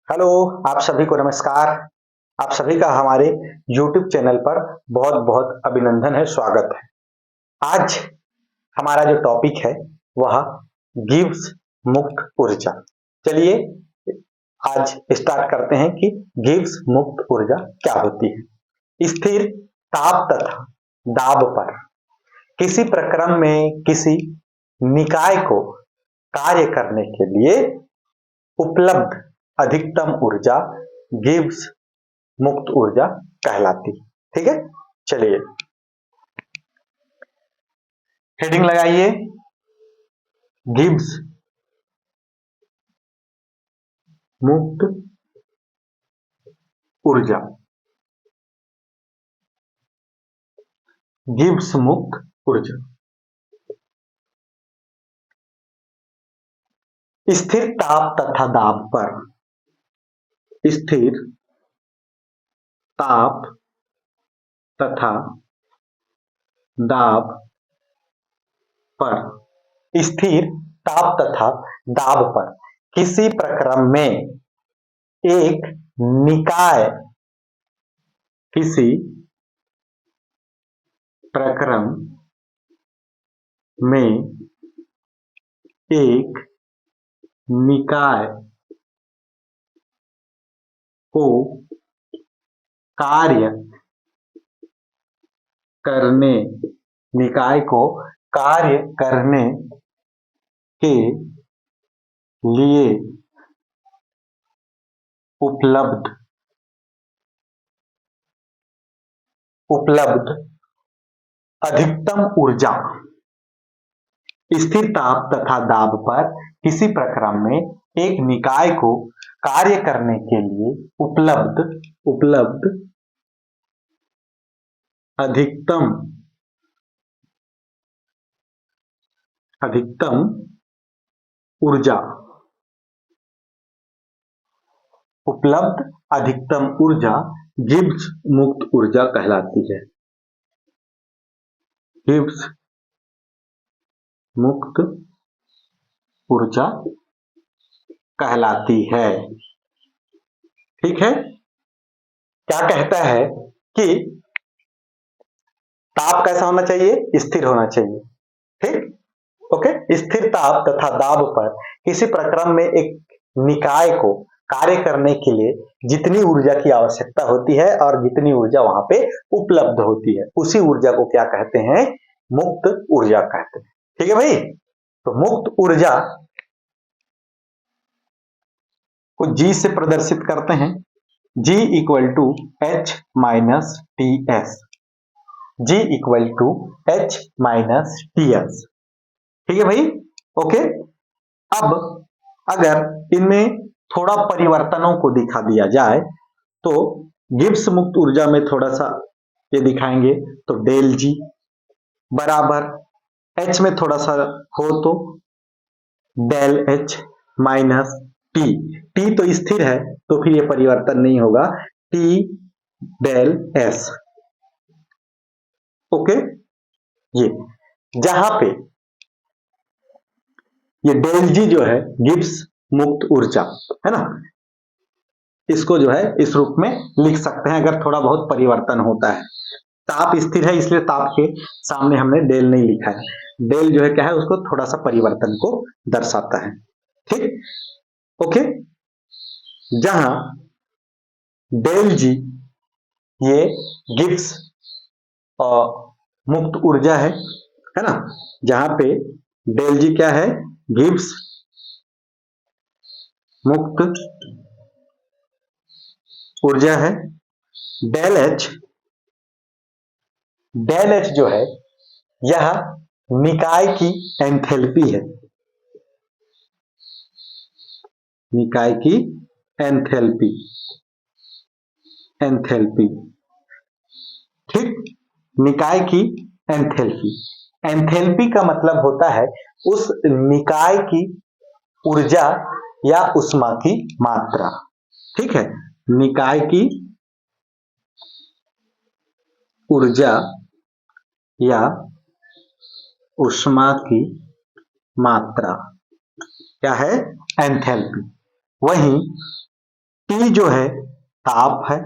Hello. आप सभी को नमस्कार। आप सभी का हमारे YouTube चैनल पर बहुत बहुत अभिनंदन है, स्वागत है। आज हमारा जो टॉपिक है वह गिब्स मुक्त ऊर्जा। चलिए आज स्टार्ट करते हैं कि गिब्स मुक्त ऊर्जा क्या होती है। स्थिर ताप तथा दाब पर किसी प्रक्रम में किसी निकाय को कार्य करने के लिए उपलब्ध अधिकतम ऊर्जा गिब्स मुक्त ऊर्जा कहलाती है। ठीक है, चलिए हेडिंग लगाइए। गिब्स मुक्त ऊर्जा। गिब्स मुक्त ऊर्जा स्थिर ताप तथा दाब पर, स्थिर ताप तथा दाब पर, स्थिर ताप तथा दाब पर किसी प्रक्रम में एक निकाय, किसी प्रक्रम में एक निकाय को कार्य करने, निकाय को कार्य करने के लिए उपलब्ध अधिकतम ऊर्जा, स्थिर ताप तथा दाब पर किसी प्रक्रम में एक निकाय को कार्य करने के लिए उपलब्ध अधिकतम ऊर्जा, उपलब्ध अधिकतम ऊर्जा गिब्स मुक्त ऊर्जा कहलाती है। गिब्स मुक्त ऊर्जा कहलाती है। ठीक है, क्या कहता है कि ताप कैसा होना चाहिए? स्थिर होना चाहिए। ठीक, ओके। स्थिर ताप तथा दाब पर किसी प्रक्रम में एक निकाय को कार्य करने के लिए जितनी ऊर्जा की आवश्यकता होती है और जितनी ऊर्जा वहां पे उपलब्ध होती है उसी ऊर्जा को क्या कहते हैं? मुक्त ऊर्जा कहते हैं। ठीक है भाई, तो मुक्त ऊर्जा को जी से प्रदर्शित करते हैं। G equal to H minus T S, G equal to H minus T S. ठीक है भाई, ओके। अब अगर इनमें थोड़ा परिवर्तनों को दिखा दिया जाए तो गिब्स मुक्त ऊर्जा में थोड़ा सा ये दिखाएंगे तो डेल जी बराबर एच में थोड़ा सा हो तो del H minus T. T तो स्थिर है तो फिर ये परिवर्तन नहीं होगा, टी डेल एस। ओके, ये जहां पे ये डेल जी जो है गिब्स मुक्त ऊर्जा है ना, इसको जो है इस रूप में लिख सकते हैं अगर थोड़ा बहुत परिवर्तन होता है। ताप स्थिर है इसलिए ताप के सामने हमने डेल नहीं लिखा है। डेल जो है क्या है, उसको थोड़ा सा परिवर्तन को दर्शाता है। ठीक, ओके। जहां डेल जी ये गिब्स मुक्त ऊर्जा है ना, जहां पे डेल जी क्या है? गिब्स मुक्त ऊर्जा है। डेल एच, डेल एच जो है यह निकाय की एंथैल्पी है, निकाय की एंथैल्पी, एंथैल्पी। ठीक, निकाय की एंथैल्पी। एंथैल्पी का मतलब होता है उस निकाय की ऊर्जा या उष्मा की मात्रा। ठीक है, निकाय की ऊर्जा या उष्मा की मात्रा क्या है? एंथैल्पी। वहीं T जो है ताप है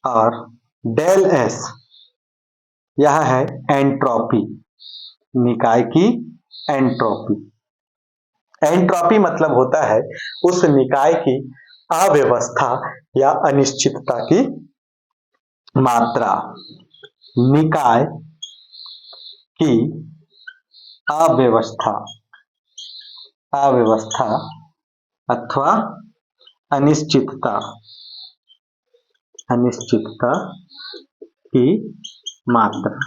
और डेल S यह है एंट्रोपी, निकाय की एंट्रोपी। एंट्रोपी मतलब होता है उस निकाय की अव्यवस्था या अनिश्चितता की मात्रा। निकाय की अव्यवस्था अथवा अनिश्चितता की मात्रा।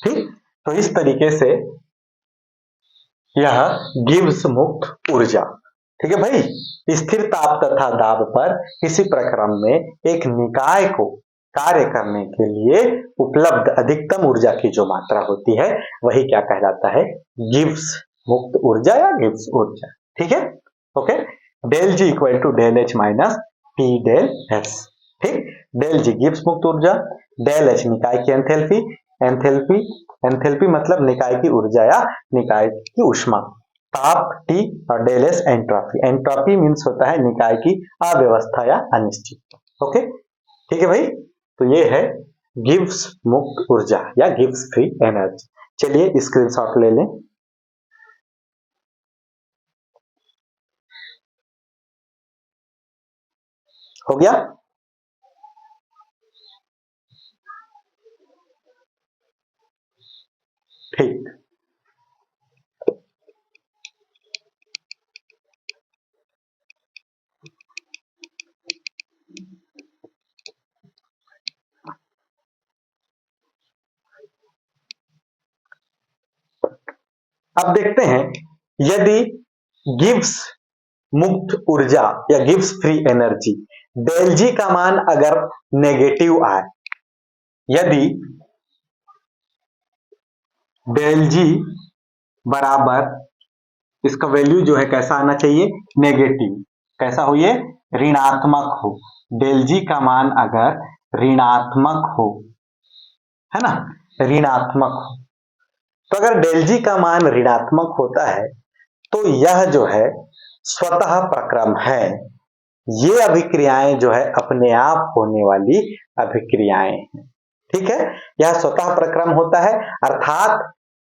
ठीक, तो इस तरीके से यह गिब्स मुक्त ऊर्जा। ठीक है भाई, स्थिर ताप तथा दाब पर किसी प्रक्रम में एक निकाय को कार्य करने के लिए उपलब्ध अधिकतम ऊर्जा की जो मात्रा होती है वही क्या कहलाता है, गिब्स मुक्त ऊर्जा या गिब्स ऊर्जा। ठीक है, okay. Del G equal to del H minus T del S. ठीक, डेल जी गिब्स मुक्त ऊर्जा, डेल एच निकाय की एंथैल्पी, एंथैल्पी मतलब निकाय की ऊर्जा या निकाय की ऊष्मा, ताप T और del S entropy. Entropy means होता है निकाय की अव्यवस्था या अनिश्चितता। ओके, ठीक है भाई, तो ये है गिब्स मुक्त ऊर्जा या गिब्स फ्री एनर्जी। चलिए स्क्रीनशॉट ले लें। हो गया? ठीक, अब देखते हैं यदि गिब्स मुक्त ऊर्जा या गिब्स फ्री एनर्जी डेल जी का मान अगर नेगेटिव आए, यदि डेल जी बराबर, इसका वैल्यू जो है कैसा आना चाहिए, नेगेटिव। कैसा हो, ये ऋणात्मक हो। डेल जी का मान अगर ऋणात्मक हो, है ना, ऋणात्मक हो, तो अगर डेल जी का मान ऋणात्मक होता है तो यह जो है स्वतः प्रक्रम है। ये अभिक्रियाएं जो है अपने आप होने वाली अभिक्रियाएं हैं। ठीक है, यह स्वतः प्रक्रम होता है, अर्थात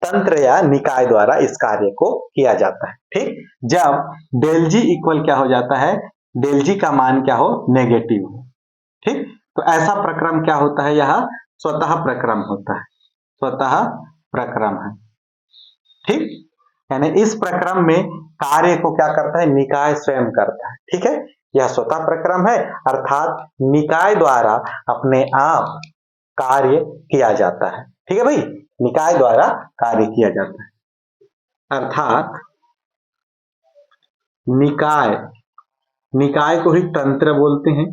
तंत्र या निकाय द्वारा इस कार्य को किया जाता है। ठीक, जब डेल जी इक्वल क्या हो जाता है, डेल जी का मान क्या हो, नेगेटिव हो। ठीक, तो ऐसा प्रक्रम क्या होता है, यह स्वतः प्रक्रम होता है, स्वतः प्रक्रम है। ठीक, यानी इस प्रक्रम में कार्य को क्या करता है, निकाय स्वयं करता है। ठीक है, यह स्वतः प्रक्रम है, अर्थात निकाय द्वारा अपने आप कार्य किया जाता है। ठीक है भाई, निकाय द्वारा कार्य किया जाता है, अर्थात निकाय को ही तंत्र बोलते हैं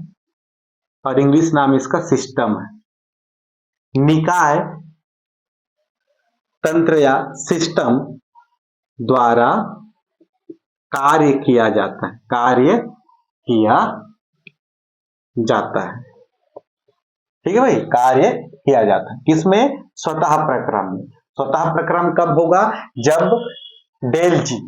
और इंग्लिश नाम इसका सिस्टम है। निकाय तंत्र या सिस्टम द्वारा कार्य किया जाता है, कार्य किया जाता है। ठीक है भाई, कार्य किया जाता है किसमें, स्वतः प्रक्रम में। स्वतः प्रक्रम कब होगा, जब डेल जी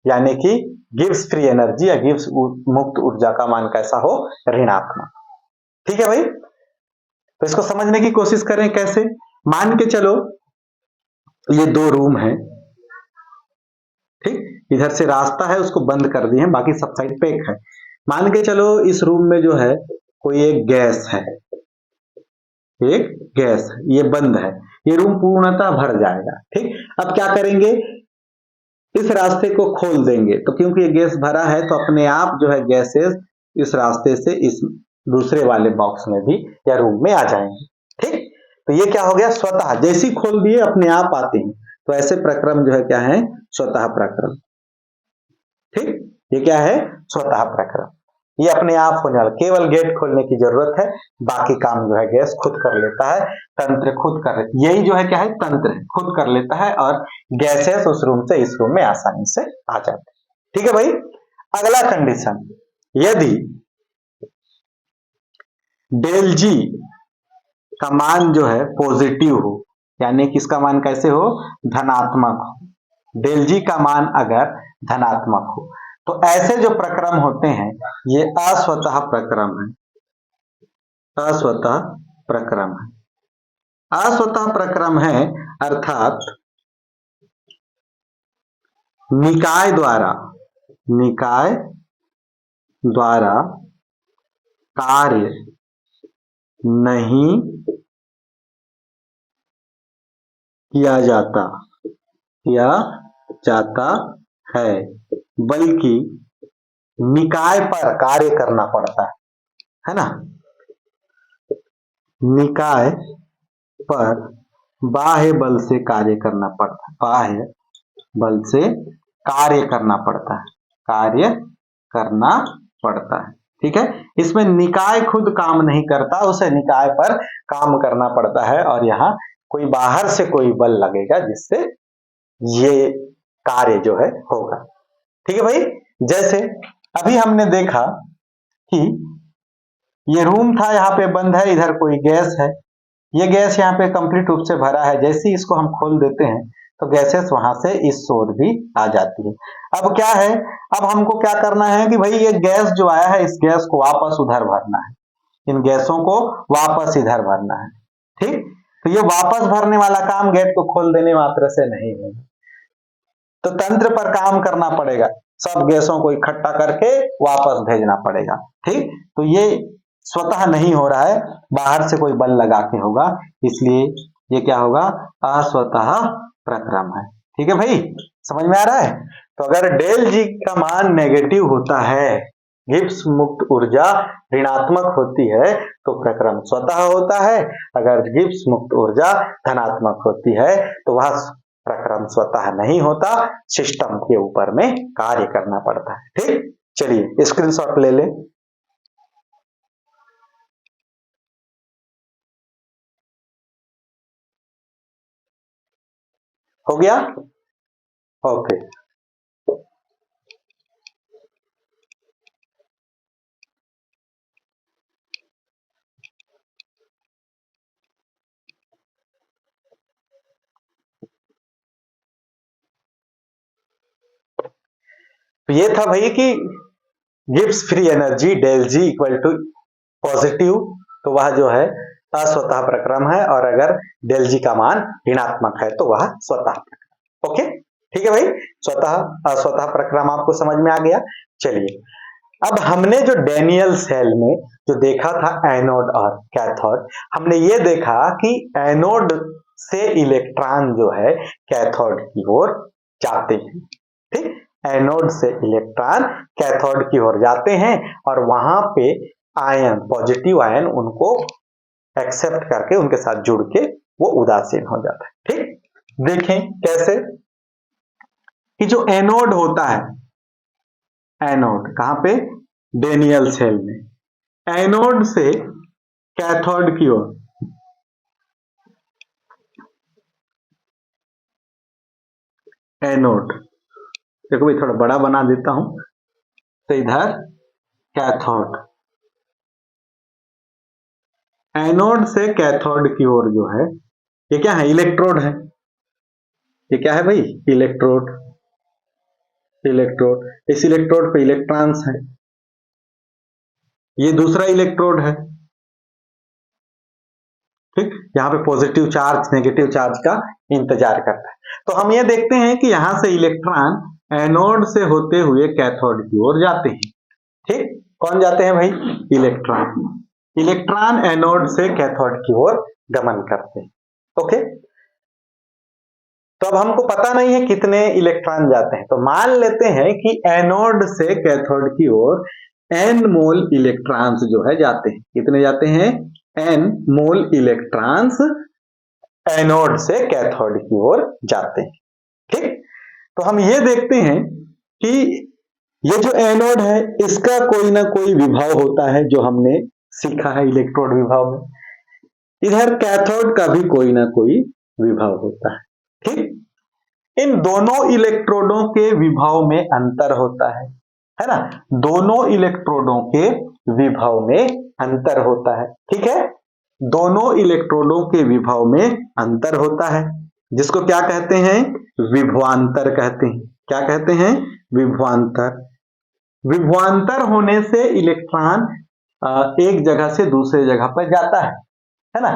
यानी कि गिब्स फ्री एनर्जी या गिब्स मुक्त ऊर्जा का मान कैसा हो, ऋणात्मक। ठीक है भाई, तो इसको समझने की कोशिश करें कैसे। मान के चलो ये दो रूम है, ठीक, इधर से रास्ता है उसको बंद कर दिए हैं, बाकी सब साइड पैक है। मान के चलो इस रूम में जो है कोई एक गैस है, एक गैस है, ये बंद है, ये रूम पूर्णतः भर जाएगा। ठीक, अब क्या करेंगे, इस रास्ते को खोल देंगे, तो क्योंकि ये गैस भरा है तो अपने आप जो है गैसेस इस रास्ते से इस दूसरे वाले बॉक्स में भी या रूम में आ जाएंगे। ठीक, तो ये क्या हो गया, स्वतः जैसे ही खोल दिए अपने आप आते हैं, तो ऐसे प्रक्रम जो है क्या है, स्वतः प्रक्रम। ठीक, ये क्या है, स्वतः प्रक्रम, ये अपने आप होने वाला, केवल गेट खोलने की जरूरत है, बाकी काम जो है गैस खुद कर लेता है, तंत्र खुद कर, यही जो है क्या है, तंत्र खुद कर लेता है और गैसेस उस रूम से इस रूम में आसानी से आ जाते हैं। ठीक है भाई, अगला कंडीशन, यदि डेल जी का मान जो है पॉजिटिव हो, यानी कि इसका मान कैसे हो, धनात्मक हो। डेल जी का मान अगर धनात्मक हो, तो ऐसे जो प्रक्रम होते हैं ये अस्वतः प्रक्रम है, अस्वतः प्रक्रम है। अस्वतः प्रक्रम है अर्थात निकाय द्वारा कार्य नहीं किया जाता है, बल्कि निकाय पर कार्य करना पड़ता है ना। निकाय पर बाह्य बल से कार्य करना पड़ता है, बाह्य बल से कार्य करना पड़ता है। ठीक है, इसमें निकाय खुद काम नहीं करता, उसे निकाय पर काम करना पड़ता है और यहाँ कोई बाहर से कोई बल लगेगा जिससे ये कार्य जो है होगा। ठीक है भाई, जैसे अभी हमने देखा कि ये रूम था, यहाँ पे बंद है, इधर कोई गैस है, ये गैस यहाँ पे कंप्लीट रूप से भरा है, जैसे ही इसको हम खोल देते हैं तो गैसेस वहां से इस ओर भी आ जाती है। अब क्या है, अब हमको क्या करना है कि भाई ये गैस जो आया है इस गैस को वापस उधर भरना है, इन गैसों को वापस इधर भरना है। ठीक, तो ये वापस भरने वाला काम गेट को खोल देने मात्र से नहीं होगा, तो तंत्र पर काम करना पड़ेगा, सब गैसों को इकट्ठा करके वापस भेजना पड़ेगा। ठीक, तो ये स्वतः नहीं हो रहा है, बाहर से कोई बल लगा के होगा, इसलिए ये क्या होगा, अस्वतः प्रक्रम है। ठीक है भाई, समझ में आ रहा है। तो अगर डेल जी का मान नेगेटिव होता है, गिब्स मुक्त ऊर्जा ऋणात्मक होती है तो प्रक्रम स्वतः होता है, अगर गिब्स मुक्त ऊर्जा धनात्मक होती है तो वह प्रक्रम स्वतः नहीं होता, सिस्टम के ऊपर में कार्य करना पड़ता है। ठीक, चलिए स्क्रीनशॉट ले ले। हो गया, ओके। तो ये था भाई कि Gibbs free energy del G equal to positive, तो वह जो है अस्वतः प्रक्रम है, और अगर डेल जी का मान ऋणात्मक है तो वह स्वतः प्रक्रम। ओके, ठीक है भाई, स्वतः अस्वतः प्रक्रम आपको समझ में आ गया। चलिए, अब हमने जो डैनियल सेल में जो देखा था एनोड और कैथोड, हमने ये देखा कि एनोड से इलेक्ट्रॉन जो है कैथोड की ओर जाते हैं। ठीक, एनोड से इलेक्ट्रॉन कैथोड की ओर जाते हैं और वहां पे आयन, पॉजिटिव आयन उनको एक्सेप्ट करके उनके साथ जुड़ के वो उदासीन हो जाता है। ठीक, देखें कैसे कि जो एनोड होता है, एनोड कहां पे, डैनियल सेल में, एनोड से कैथोड की ओर, एनोड देखो भाई थोड़ा बड़ा बना देता हूं, तो इधर कैथोड, एनोड से कैथोड की ओर जो है ये क्या है, इलेक्ट्रोड है। ये क्या है भाई, इलेक्ट्रोड, इलेक्ट्रोड, इस इलेक्ट्रोड पे इलेक्ट्रॉन्स है, ये दूसरा इलेक्ट्रोड है। ठीक, यहाँ पे पॉजिटिव चार्ज नेगेटिव चार्ज का इंतजार करता है। तो हम ये देखते हैं कि यहां से इलेक्ट्रॉन एनोड से होते हुए कैथोड की ओर जाते हैं। ठीक, कौन जाते हैं भाई, इलेक्ट्रॉन, इलेक्ट्रॉन एनोड से कैथोड की ओर गमन करते हैं। ओके, तो अब हमको पता नहीं है कितने इलेक्ट्रॉन जाते हैं, तो मान लेते हैं कि एनोड से कैथोड की ओर n मोल इलेक्ट्रॉन्स जो है जाते हैं। कितने जाते हैं, n मोल इलेक्ट्रॉन्स एनोड से कैथोड की ओर जाते हैं। ठीक, तो हम ये देखते हैं कि ये जो एनोड है इसका कोई ना कोई विभव होता है, जो हमने सीखा है इलेक्ट्रोड विभव में। इधर कैथोड का भी कोई ना कोई विभव होता है। ठीक, इन दोनों इलेक्ट्रोडों के विभव में अंतर होता है ना, दोनों इलेक्ट्रोडों के विभव में अंतर होता है। ठीक है, दोनों इलेक्ट्रोडों के विभव में अंतर होता है, जिसको क्या कहते हैं, विभवांतर कहते हैं। क्या कहते हैं, विभवांतर। विभवांतर होने से इलेक्ट्रॉन एक जगह से दूसरे जगह पर जाता है ना।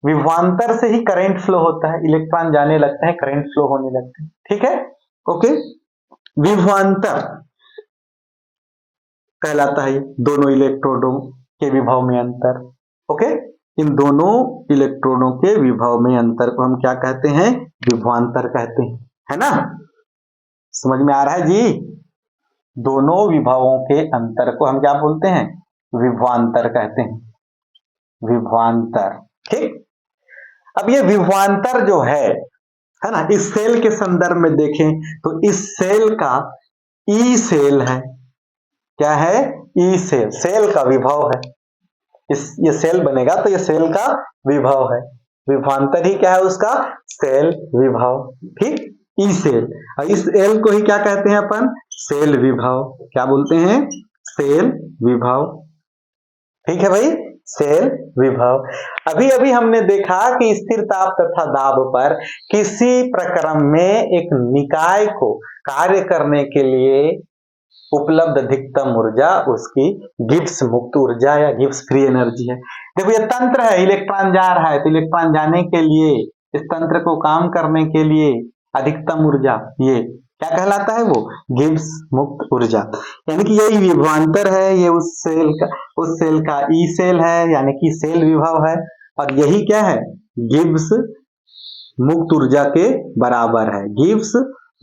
विभवांतर से ही करंट फ्लो होता है, इलेक्ट्रॉन जाने लगते हैं, करंट फ्लो होने लगते हैं, ठीक है। ओके, विभवांतर कहलाता है दोनों इलेक्ट्रोडों के विभव में अंतर। ओके, इन दोनों इलेक्ट्रॉनों के विभव में अंतर को हम क्या कहते हैं? विभवांतर कहते हैं, है ना। समझ में आ रहा है जी? दोनों विभवों के अंतर को हम क्या बोलते हैं? विभवांतर कहते हैं, विभवांतर। ठीक, अब ये विभवांतर जो है ना, इस सेल के संदर्भ में देखें तो इस सेल का ई सेल है। क्या है? ई सेल, सेल का विभव है। ये सेल बनेगा तो ये सेल का विभव है। विभवांतर ही क्या है उसका? सेल विभव। ठीक, ई सेल, और इस एल को ही क्या कहते हैं अपन? सेल विभव। क्या बोलते हैं? सेल विभव। ठीक है भाई, सेल विभव। अभी अभी हमने देखा कि स्थिर ताप तथा दाब पर किसी प्रक्रम में एक निकाय को कार्य करने के लिए उपलब्ध अधिकतम ऊर्जा उसकी गिब्स मुक्त ऊर्जा या गिब्स फ्री एनर्जी है। देखो ये तंत्र है, इलेक्ट्रॉन जा रहा है तो इलेक्ट्रॉन जाने के लिए, इस तंत्र को काम करने के लिए अधिकतम ऊर्जा, ये क्या कहलाता है? वो गिब्स मुक्त ऊर्जा। यानी कि यही विभवांतर है, ये उस सेल का ई सेल है, यानी कि सेल विभव है, और यही क्या है? गिब्स मुक्त ऊर्जा के बराबर है, गिब्स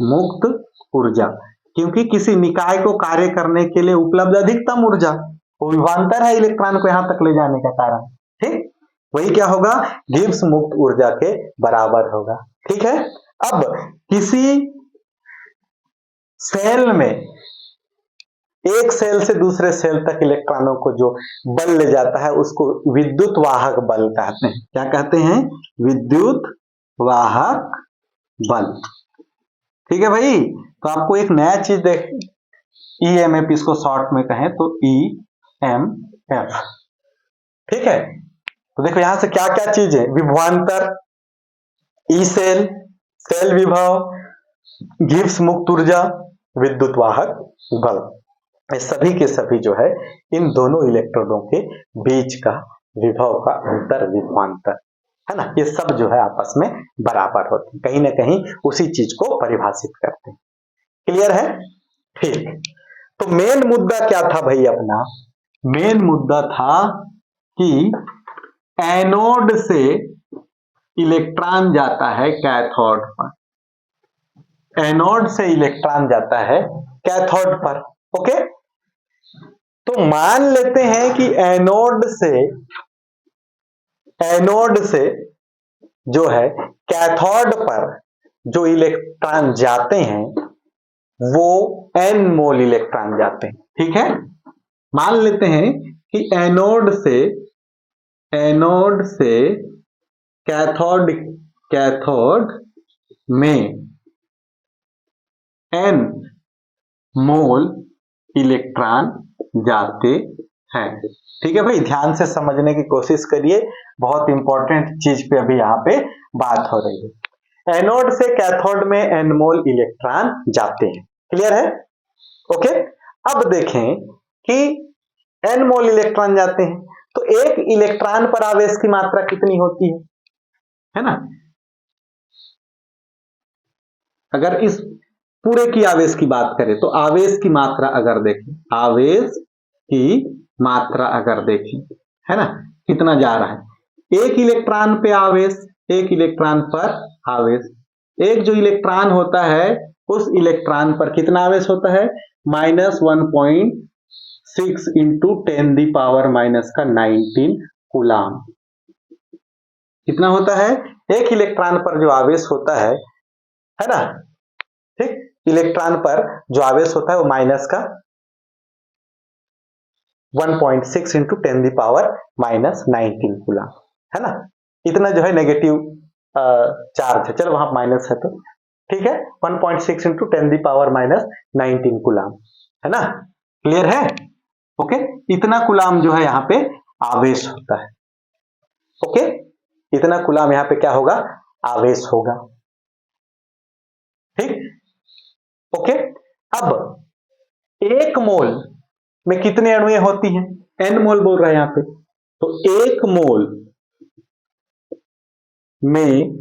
मुक्त ऊर्जा। क्योंकि किसी निकाय को कार्य करने के लिए उपलब्ध अधिकतम ऊर्जा, वो विभवांतर है इलेक्ट्रॉन को यहां तक ले जाने का कारण। ठीक, वही क्या होगा? गिब्स मुक्त ऊर्जा के बराबर होगा। ठीक है, अब किसी सेल में एक सेल से दूसरे सेल तक इलेक्ट्रॉनों को जो बल ले जाता है उसको विद्युत वाहक बल कहते हैं। क्या कहते हैं? विद्युत वाहक बल। ठीक है भाई, तो आपको एक नया चीज देख, EMF इसको शॉर्ट में कहें तो EMF। ठीक है, तो देखो यहां से क्या क्या चीज है? विभवांतर, ई सेल, सेल विभव, गिब्स मुक्त ऊर्जा, विद्युत वाहक बल, ये सभी के सभी जो है इन दोनों इलेक्ट्रोडों के बीच का विभव का अंतर विभवांतर है ना। ये सब जो है आपस में बराबर होते हैं, कहीं ना कहीं उसी चीज को परिभाषित करते हैं। क्लियर है? ठीक, तो मेन मुद्दा क्या था भाई अपना? मेन मुद्दा था कि एनोड से इलेक्ट्रॉन जाता है कैथोड पर, एनोड से इलेक्ट्रॉन जाता है कैथोड पर। ओके, तो मान लेते हैं कि एनोड से जो है कैथोड पर जो इलेक्ट्रॉन जाते हैं वो n मोल इलेक्ट्रॉन जाते हैं। ठीक है, मान लेते हैं कि एनोड से कैथोड में n मोल इलेक्ट्रॉन जाते हैं। ठीक है भाई, ध्यान से समझने की कोशिश करिए, बहुत इंपॉर्टेंट चीज पे अभी यहाँ पे बात हो रही है। एनोड से कैथोड में n मोल इलेक्ट्रॉन जाते हैं। क्लियर है? ओके, अब देखें कि n मोल इलेक्ट्रॉन जाते हैं तो एक इलेक्ट्रॉन पर आवेश की मात्रा कितनी होती है ना। अगर इस पूरे की आवेश की बात करें तो आवेश की मात्रा अगर देखें, आवेश की मात्रा अगर देखें, है ना, कितना जा रहा है? एक इलेक्ट्रॉन पे आवेश, एक इलेक्ट्रॉन पर आवेश, एक जो इलेक्ट्रॉन होता है उस इलेक्ट्रॉन पर कितना आवेश होता है? -1.6 इंटू 10⁻⁻19 कूलाम। कितना होता है? एक इलेक्ट्रॉन पर जो आवेश होता है ना, ठीक, इलेक्ट्रॉन पर जो आवेश होता है वो माइनस का 1.6 इंटू 10⁻⁻19 कूलाम, है ना। इतना जो है नेगेटिव चार्ज है, चलो वहां माइनस है तो ठीक है, 1.6 इंटू 10⁻⁻19 कूलाम, है ना। क्लियर है? ओके, इतना कूलाम जो है यहाँ पे आवेश होता है। ओके, इतना कूलाम यहाँ पे क्या होगा? आवेश होगा। ठीक, ओके, अब एक मोल में कितने अणुएं होती हैं? n मोल बोल रहा है यहां पे, तो एक मोल में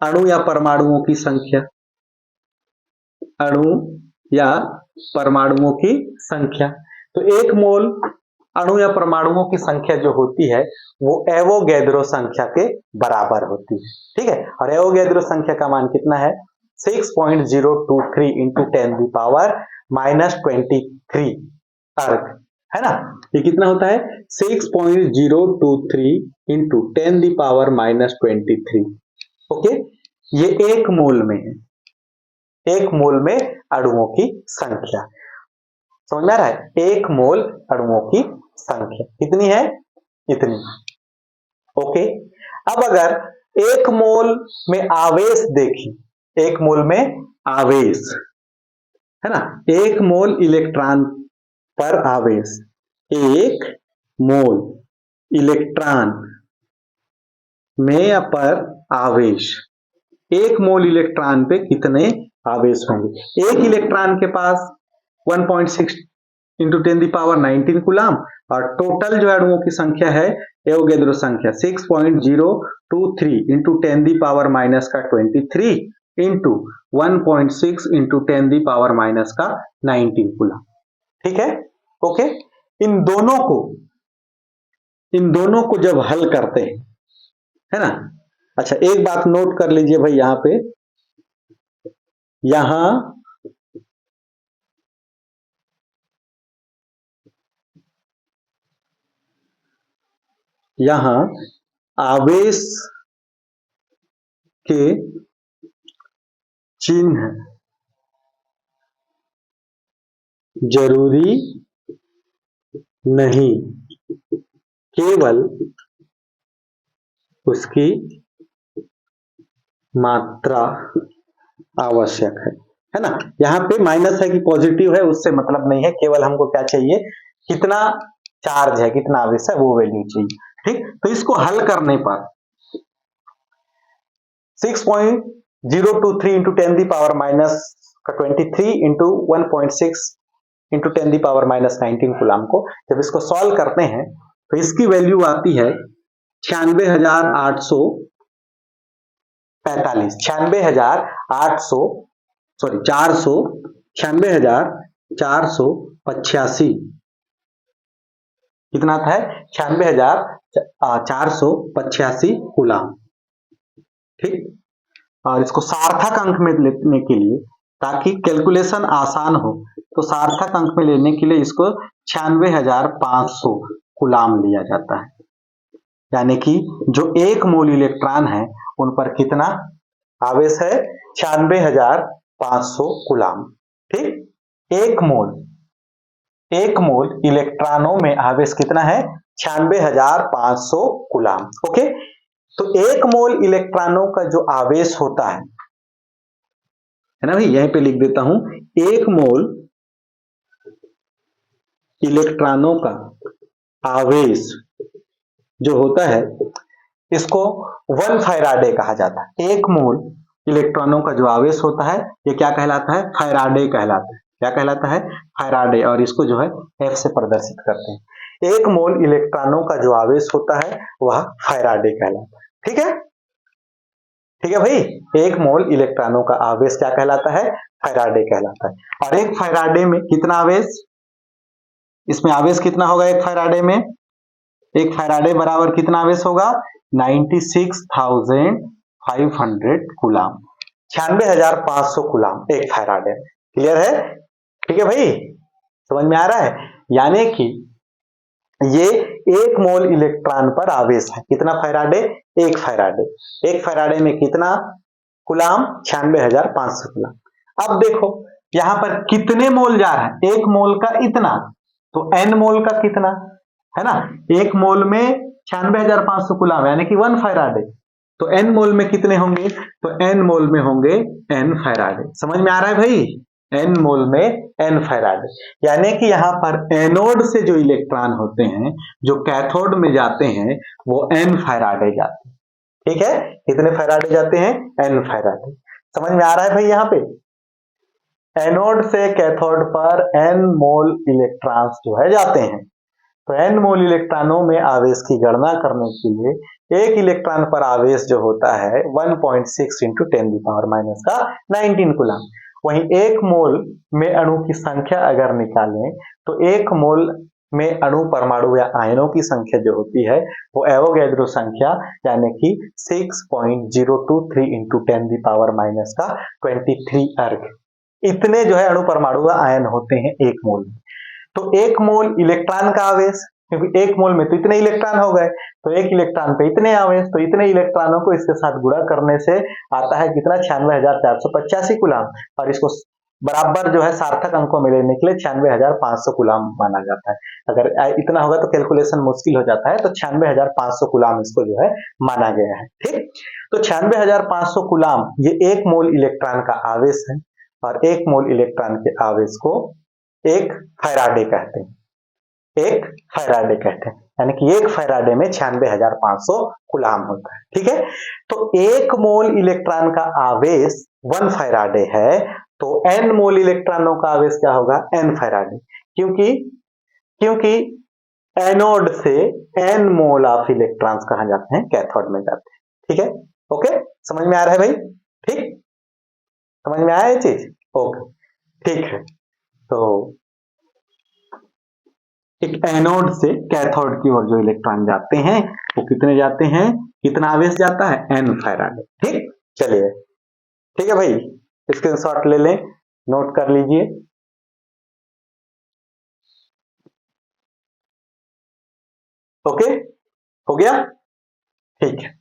अणु या परमाणुओं की संख्या, अणु या परमाणुओं की संख्या, तो एक मोल अणु या परमाणुओं की संख्या जो होती है वो एवोगैद्रो संख्या के बराबर होती है। ठीक है, और एवोगैद्रो संख्या का मान कितना है? 6.023 इंटू 10⁻⁻23 अर्ग, है ना। ये कितना होता है? 6.023 इंटू 10⁻⁻23। ओके, ये एक मोल में है, एक मोल में अणुओं की संख्या। समझ में आ रहा है? एक मोल अणुओं की संख्या कितनी है? इतनी। ओके, अब अगर एक मोल में आवेश देखें, एक मोल में आवेश, है ना, एक मोल इलेक्ट्रॉन पर आवेश, एक मोल इलेक्ट्रॉन में पर आवेश, एक मोल इलेक्ट्रॉन पे कितने आवेश होंगे? एक इलेक्ट्रॉन के पास 1.6 इंटू 10⁻19 कूलाम, और टोटल जो अणुओं की संख्या है एवोगैद्रो संख्या 6.023 इंटू 10⁻⁻23 इंटू 1.6 इंटू 10⁻⁻19 कूलाम। ठीक है, ओके। इन दोनों को जब हल करते हैं, है ना। अच्छा, एक बात नोट कर लीजिए भाई, यहां पे, यहां आवेश के चिन्ह जरूरी नहीं, केवल उसकी मात्रा आवश्यक है ना। यहां पे माइनस है कि पॉजिटिव है उससे मतलब नहीं है, केवल हमको क्या चाहिए? कितना चार्ज है, कितना आवेश है, वो वैल्यू चाहिए। ठीक, तो इसको हल करने पर 6.023 इंटू 10⁻⁻23 इंटू 1.6 इंटू 10⁻⁻19 कूलाम को जब इसको सॉल्व करते हैं तो इसकी वैल्यू आती है 96,485 कितना आता है? 96,485 कूलाम। ठीक, और इसको सार्थक अंक में लेने के लिए, ताकि कैलकुलेशन आसान हो, तो सार्थक अंक में लेने के लिए इसको 96,500 कूलाम लिया जाता है। यानी कि जो एक मोल इलेक्ट्रॉन है उन पर कितना आवेश है? 96,500 कूलाम। ठीक, एक मोल इलेक्ट्रॉनों में आवेश कितना है? 96,500 कूलाम। ओके, तो एक मोल इलेक्ट्रॉनों का जो आवेश होता है ना भाई, यहीं पे लिख देता हूं, एक मोल इलेक्ट्रॉनों का आवेश जो होता है इसको 1 फैराडे कहा जाता है। एक मोल इलेक्ट्रॉनों का जो आवेश होता है ये क्या कहलाता है? फैराडे कहलाता है। क्या कहलाता है? फैराडे, और इसको जो है F से प्रदर्शित करते हैं। एक मोल इलेक्ट्रॉनों का जो आवेश होता है वह फैराडे कहलाता है। ठीक है, ठीक है भाई, एक मोल इलेक्ट्रॉनों का आवेश क्या कहलाता है? फैराडे कहलाता है। और एक फैराडे में कितना आवेश? इसमें आवेश कितना होगा एक फैराडे में? एक फैराडे बराबर कितना आवेश होगा? 96,500 कूलाम, 96,500 कूलाम एक फैराडे। क्लियर है? ठीक है भाई, समझ में आ रहा है? यानी कि ये एक मोल इलेक्ट्रॉन पर आवेश है कितना फैराडे? एक फैराडे। एक फैराडे में कितना कूलाम? 96,500 कूलाम। अब देखो यहां पर कितने मोल जा रहा है? एक मोल का इतना, तो n मोल का कितना है ना। एक मोल में 96,500 कूलाम यानी कि 1 फैराडे, तो n मोल में कितने होंगे? तो n मोल में होंगे n फैराडे। समझ में आ रहा है भाई? n मोल में n फैराडे, यानी कि यहां पर एनोड से जो इलेक्ट्रॉन होते हैं जो कैथोड में जाते हैं वो n फैराडे जाते हैं। ठीक है, कितने फैराडे जाते हैं? n Faraday. समझ में आ रहा है भाई? यहां पे एनोड से कैथोड पर n मोल इलेक्ट्रॉन्स जो है जाते हैं। तो n मोल इलेक्ट्रॉनों में आवेश की गणना करने के लिए एक इलेक्ट्रॉन पर आवेश जो होता है 1.6 इंटू 10⁻⁻⁹ कूलम। वहीं एक मोल में अणु की संख्या अगर निकालें तो एक मोल में अणु परमाणु या आयनों की संख्या जो होती है वो एवोगैड्रो संख्या यानी कि 6.023 इंटू 10⁻⁻23 अर्ग, इतने जो है अणु परमाणु या आयन होते हैं एक मोल में। तो एक मोल इलेक्ट्रॉन का आवेश, क्योंकि एक मोल में तो इतने इलेक्ट्रॉन हो गए, तो एक इलेक्ट्रॉन पे इतने आवेश, तो इतने इलेक्ट्रॉनों को इसके साथ गुणा करने से आता है कितना 96,485 कूलम, और इसको बराबर जो है सार्थक अंकों में लेने के लिए 96,500 कूलम माना जाता है। अगर इतना होगा तो कैलकुलेशन मुश्किल हो जाता है, तो 96,500 कूलम इसको जो है माना गया है। ठीक, तो 96,500 कूलम ये एक मोल इलेक्ट्रॉन का आवेश है, और एक मोल इलेक्ट्रॉन के आवेश को एक फैराडे कहते हैं, एक फैराडे कहते हैं, यानी कि एक फैराडे में 96,500 कूलम होता है। ठीक है, तो एक मोल इलेक्ट्रॉन का आवेश 1 फैराडे है, तो n मोल इलेक्ट्रॉनों का आवेश क्या होगा n फैराडे, क्योंकि एनोड से n मोल ऑफ इलेक्ट्रॉन्स कहां जाते हैं, कैथोड में जाते हैं। ठीक है, ओके, समझ में आ रहा है भाई? ठीक, समझ में आया ये चीज? ओके, ठीक है। तो एक एनोड से कैथोड की ओर जो इलेक्ट्रॉन जाते हैं वो कितने जाते हैं, कितना आवेश जाता है, n फैराडे। ठीक, चलिए, ठीक है भाई, स्क्रीनशॉट ले लें, नोट कर लीजिए। ओके, हो गया? ठीक है।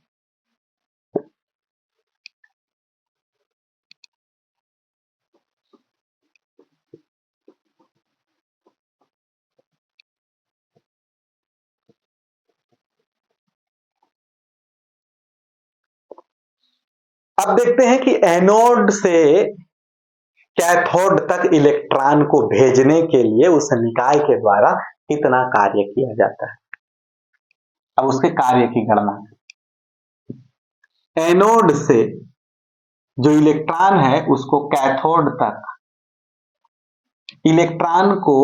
अब देखते हैं कि एनोड से कैथोड तक इलेक्ट्रॉन को भेजने के लिए उस निकाय के द्वारा कितना कार्य किया जाता है। अब उसके कार्य की गणना, एनोड से जो इलेक्ट्रॉन है उसको कैथोड तक इलेक्ट्रॉन को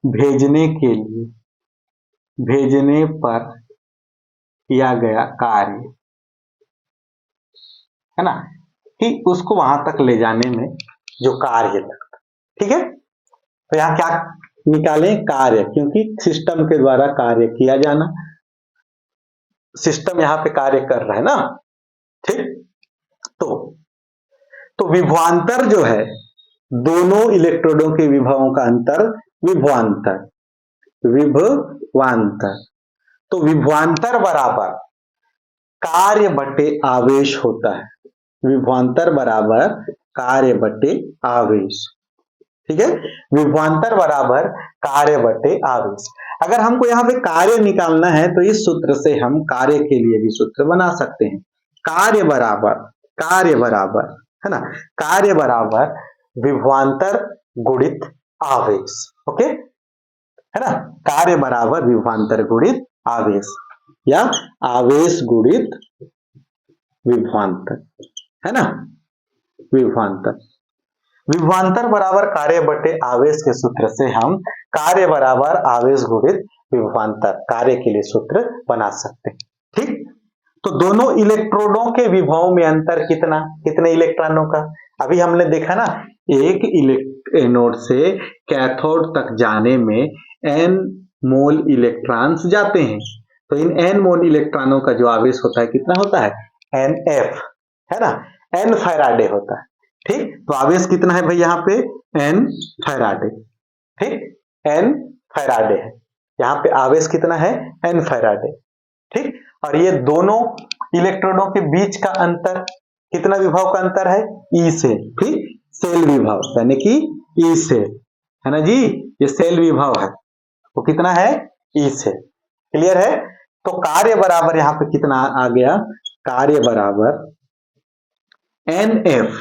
भेजने के लिए, भेजने पर किया गया कार्य है ना, कि उसको वहां तक ले जाने में जो कार्य लगता। ठीक है, तो यहां क्या निकालें, कार्य, क्योंकि सिस्टम के द्वारा कार्य किया जाना, सिस्टम यहां पे कार्य कर रहा है ना। ठीक, तो विभवांतर जो है, दोनों इलेक्ट्रोडों के विभवों का अंतर विभवांतर, विभवांतर, तो विभवांतर बराबर कार्य बटे आवेश होता है, विभवांतर बराबर कार्य बटे आवेश। ठीक है, विभवांतर बराबर कार्य बटे आवेश। अगर हमको यहाँ पे कार्य निकालना है तो इस सूत्र से हम कार्य के लिए भी सूत्र बना सकते हैं, कार्य बराबर है ना, कार्य बराबर विभवांतर गुणित आवेश। ओके, है ना, कार्य बराबर विभवांतर गुणित आवेश या आवेश गुणित विभवांतर, है ना, विभवांतर। विभवांतर बराबर कार्य बटे आवेश के सूत्र से हम कार्य बराबर आवेश गुणित विभवांतर कार्य के लिए सूत्र बना सकते हैं। ठीक, तो दोनों इलेक्ट्रोडों के विभव में अंतर कितना, कितने इलेक्ट्रॉनों का, अभी हमने देखा ना, एक एनोड से कैथोड तक जाने में n मोल इलेक्ट्रॉन्स जाते हैं, तो इन n मोल इलेक्ट्रॉनों का जो आवेश होता है कितना होता है, Nf, है ना, n फैराडे होता है। ठीक, तो आवेश कितना है भाई यहाँ पे, n फैराडे। ठीक, n फैराडे है, यहाँ पे आवेश कितना है, n फैराडे। ठीक, और ये दोनों इलेक्ट्रोडों के बीच का अंतर कितना विभव का अंतर है, ई से। ठीक, सेल विभव यानी कि ई से, है ना जी, ये सेल विभव है, वो कितना है, ई से। क्लियर है, तो कार्य बराबर यहाँ पे कितना आ गया, कार्य बराबर NF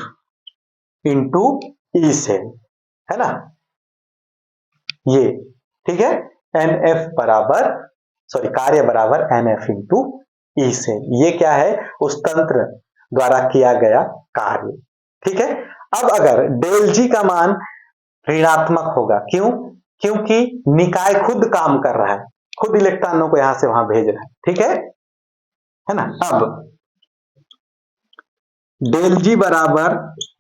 इंटू ई से, है ना, ये। ठीक है, NF बराबर, सॉरी, कार्य बराबर NF इंटू ई से, ये क्या है, उस तंत्र द्वारा किया गया कार्य। ठीक है, अब अगर डेल जी का मान ऋणात्मक होगा। क्यों? क्योंकि निकाय खुद काम कर रहा है, खुद इलेक्ट्रॉनों को यहां से वहां भेज रहा है। ठीक है ना। अब डेल जी बराबर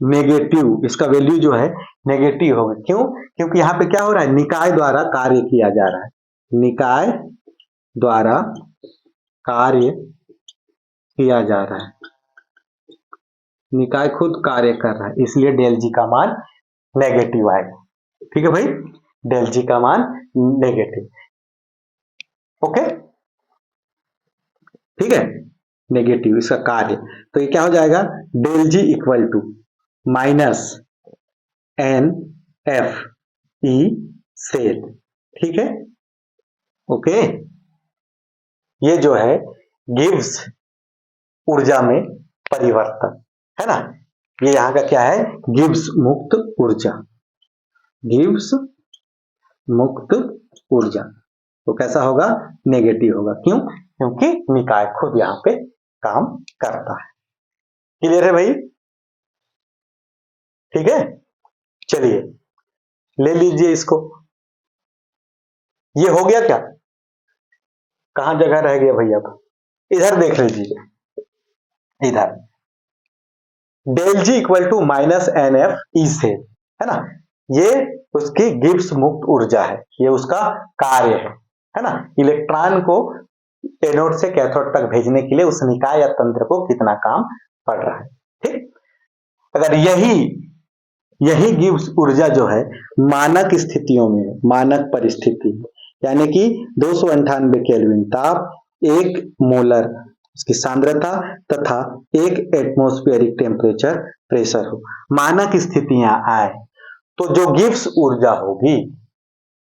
नेगेटिव, इसका वैल्यू जो है नेगेटिव होगा। क्यों? क्योंकि यहाँ पे क्या हो रहा है, निकाय द्वारा कार्य किया जा रहा है, निकाय द्वारा कार्य किया जा रहा है, निकाय खुद कार्य कर रहा है, इसलिए डेल जी का मान नेगेटिव आएगा। ठीक है भाई, डेल जी का मान नेगेटिव। ओके, ठीक है, नेगेटिव इसका कार्य। तो ये क्या हो जाएगा, del G equal to minus N F E cell. ठीक है, ओके। ये जो है गिब्स ऊर्जा में परिवर्तन है ना, ये यहां का क्या है, गिब्स मुक्त ऊर्जा, गिब्स मुक्त ऊर्जा। तो कैसा होगा, नेगेटिव होगा। क्यों? क्योंकि निकाय खुद यहां पे काम करता है। क्लियर है भाई? ठीक है, चलिए ले लीजिए इसको। ये हो गया क्या, कहां जगह रह गया भैया? इधर देख लीजिए, इधर del G equal to minus N F E से, है ना, ये उसकी गिब्स मुक्त ऊर्जा है, ये उसका कार्य है ना। इलेक्ट्रॉन को एनोड से कैथोड तक भेजने के लिए उस निकाय या तंत्र को कितना काम पड़ रहा है। ठीक, अगर यही गिब्स ऊर्जा जो है मानक स्थितियों में, मानक परिस्थिति यानी कि 298 केल्विन ताप, 1 मोलर उसकी सांद्रता तथा 1 एटमॉस्फेरिक टेम्परेचर प्रेशर हो, मानक स्थितियां आए तो जो गिब्स ऊर्जा होगी,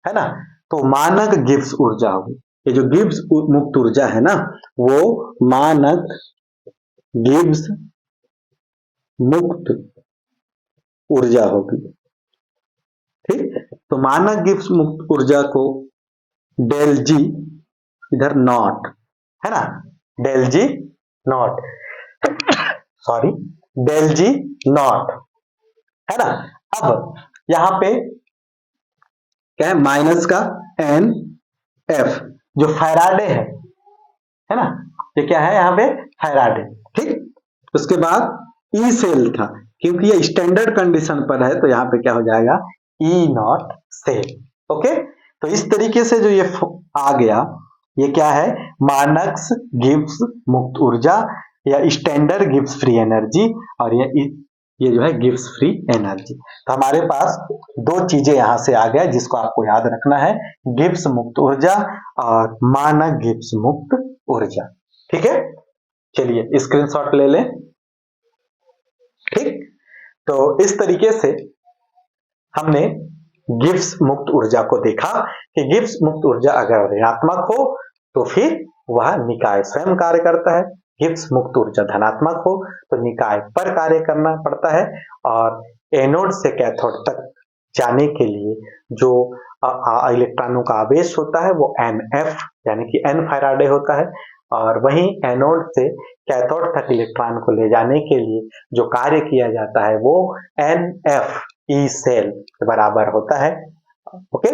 है ना, तो मानक गिब्स ऊर्जा होगी। ये जो गिब्स मुक्त ऊर्जा है ना, वो मानक गिब्स मुक्त ऊर्जा होगी। ठीक, तो मानक गिब्स मुक्त ऊर्जा को डेल जी, इधर नॉट है ना, del G nought, sorry, del G nought है ना। अब यहां पे क्या है, माइनस का एन एफ जो फैराडे है ना, ये क्या है यहाँ पे, फैराडे। ठीक, उसके बाद ई सेल था, क्योंकि ये स्टैंडर्ड कंडीशन पर है तो यहाँ पे क्या हो जाएगा, ई नॉट सेल। ओके, तो इस तरीके से जो ये आ गया, ये क्या है, मानक गिब्स मुक्त ऊर्जा या स्टैंडर्ड गिब्स फ्री एनर्जी, और ये जो है गिब्स फ्री एनर्जी। तो हमारे पास दो चीजें यहां से आ गया जिसको आपको याद रखना है, गिब्स मुक्त ऊर्जा और मानक गिब्स मुक्त ऊर्जा। ठीक है, चलिए स्क्रीनशॉट ले लें। ठीक, तो इस तरीके से हमने गिब्स मुक्त ऊर्जा को देखा कि गिब्स मुक्त ऊर्जा अगर ऋणात्मक हो तो फिर वह निकाय स्वयं कार्य करता है, गिब्स मुक्त ऊर्जा धनात्मक हो तो निकाय पर कार्य करना पड़ता है, और एनोड से कैथोड तक जाने के लिए जो इलेक्ट्रॉनों का आवेश होता है वो NF यानी कि N फैराडे होता है, और वहीं एनोड से कैथोड तक इलेक्ट्रॉन को ले जाने के लिए जो कार्य किया जाता है वो NF ई सेल के बराबर होता है। ओके,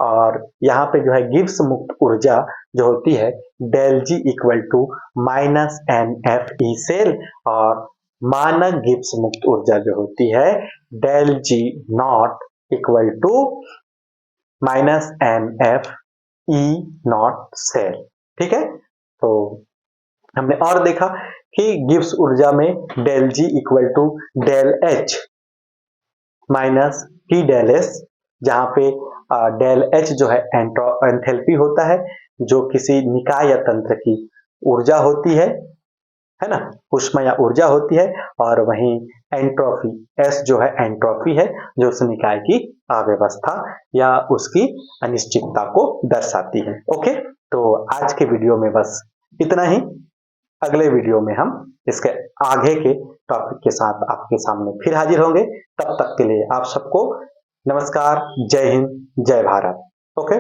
और यहाँ पे जो है गिब्स मुक्त ऊर्जा जो होती है del G equal to minus N F E cell, और मानक गिब्स मुक्त ऊर्जा जो होती है del G nought equal to minus N F E nought cell. ठीक है, तो हमने और देखा कि गिब्स ऊर्जा में del G equal to del H minus T del S, जहां पे डेल एच जो है एंथैल्पी होता है, जो किसी निकाय या तंत्र की ऊर्जा होती है ना, ऊष्मा या ऊर्जा होती है, और वहीं एंट्रोपी एस जो है एंट्रोपी है, जो उस निकाय की अव्यवस्था या उसकी अनिश्चितता को दर्शाती है। ओके, तो आज के वीडियो में बस इतना ही, अगले वीडियो में हम इसके आगे के टॉपिक के साथ आपके सामने फिर हाजिर होंगे। तब तक के लिए आप सबको नमस्कार, जय हिंद, जय भारत। ओके।